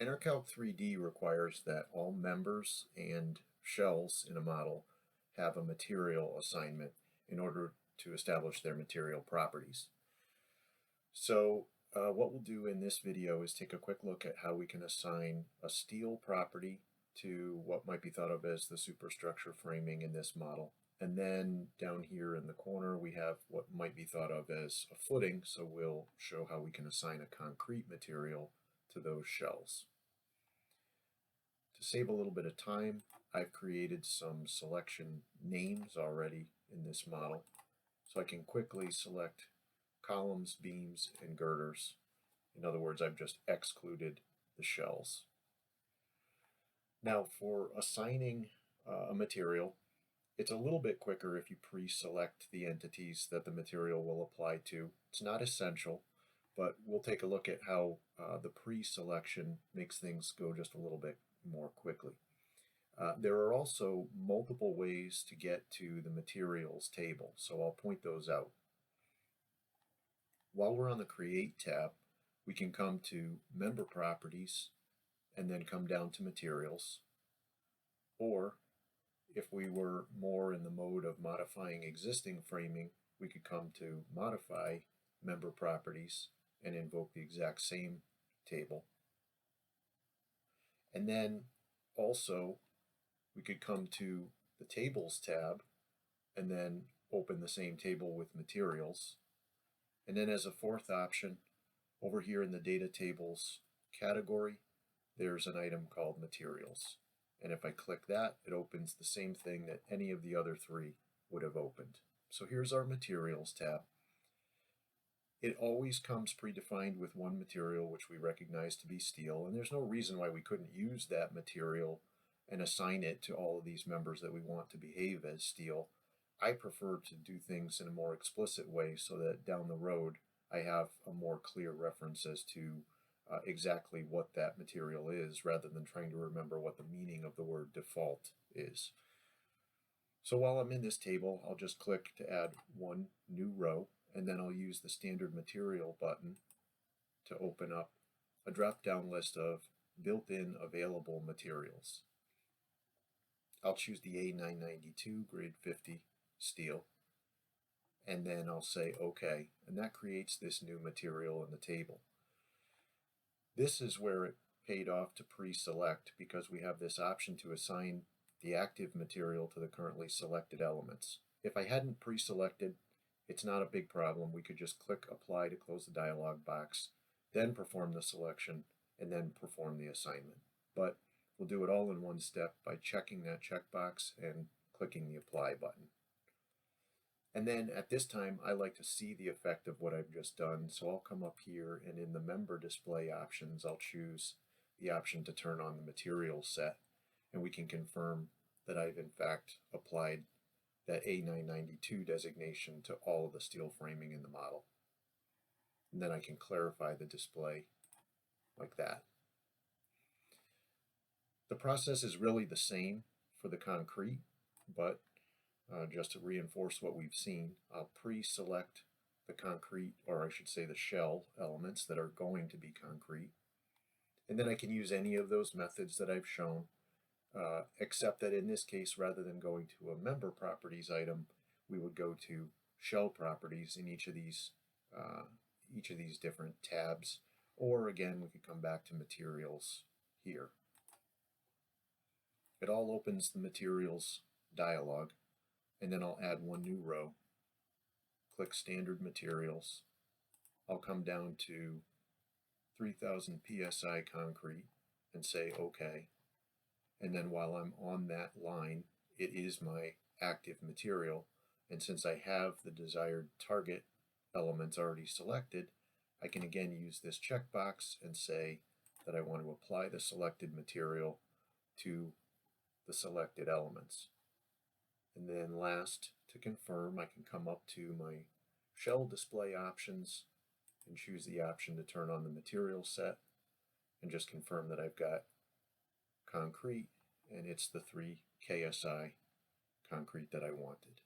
EnerCalc 3D requires that all members and shells in a model have a material assignment in order to establish their material properties. So what we'll do in this video is take a quick look at how we can assign a steel property to what might be thought of as the superstructure framing in this model. And then down here in the corner we have what might be thought of as a footing, so we'll show how we can assign a concrete material to those shells. To save a little bit of time, I've created some selection names already in this model, so I can quickly select columns, beams, and girders. In other words, I've just excluded the shells. Now for assigning a material, it's a little bit quicker if you pre-select the entities that the material will apply to. It's not essential, but we'll take a look at how the pre-selection makes things go just a little bit more quickly. There are also multiple ways to get to the materials table, so I'll point those out. While we're on the Create tab, we can come to Member Properties and then come down to Materials. Or if we were more in the mode of modifying existing framing, we could come to Modify Member Properties and invoke the exact same table. And then also we could come to the Tables tab and then open the same table with Materials. And then as a fourth option, over here in the Data Tables category, there's an item called Materials. And if I click that, it opens the same thing that any of the other three would have opened. So here's our Materials tab. It always comes predefined with one material which we recognize to be steel, and there's no reason why we couldn't use that material and assign it to all of these members that we want to behave as steel. I prefer to do things in a more explicit way so that down the road I have a more clear reference as to exactly what that material is, rather than trying to remember what the meaning of the word default is. So while I'm in this table, I'll just click to add one new row, and then I'll use the standard material button to open up a drop-down list of built-in available materials. I'll choose the A992 grade 50 steel, and then I'll say OK, and that creates this new material in the table. This is where it paid off to pre-select, because we have this option to assign the active material to the currently selected elements. If I hadn't pre-selected, it's not a big problem. We could just click Apply to close the dialog box, then perform the selection, and then perform the assignment. But we'll do it all in one step by checking that checkbox and clicking the Apply button. And then at this time, I like to see the effect of what I've just done, so I'll come up here and in the member display options, I'll choose the option to turn on the material set, and we can confirm that I've in fact applied that A992 designation to all of the steel framing in the model. And then I can clarify the display like that. The process is really the same for the concrete, but just to reinforce what we've seen, I'll pre-select the concrete, or I should say the shell elements that are going to be concrete. And then I can use any of those methods that I've shown, except that in this case, rather than going to a member properties item, we would go to shell properties in each of these different tabs. Or again, we could come back to materials here. It all opens the materials dialog, and then I'll add one new row, click Standard Materials. I'll come down to 3000 PSI concrete and say OK. And then while I'm on that line, it is my active material, and since I have the desired target elements already selected, I can again use this checkbox and say that I want to apply the selected material to the selected elements. And then last, to confirm, I can come up to my shell display options and choose the option to turn on the material set and just confirm that I've got concrete, and it's the 3 KSI concrete that I wanted.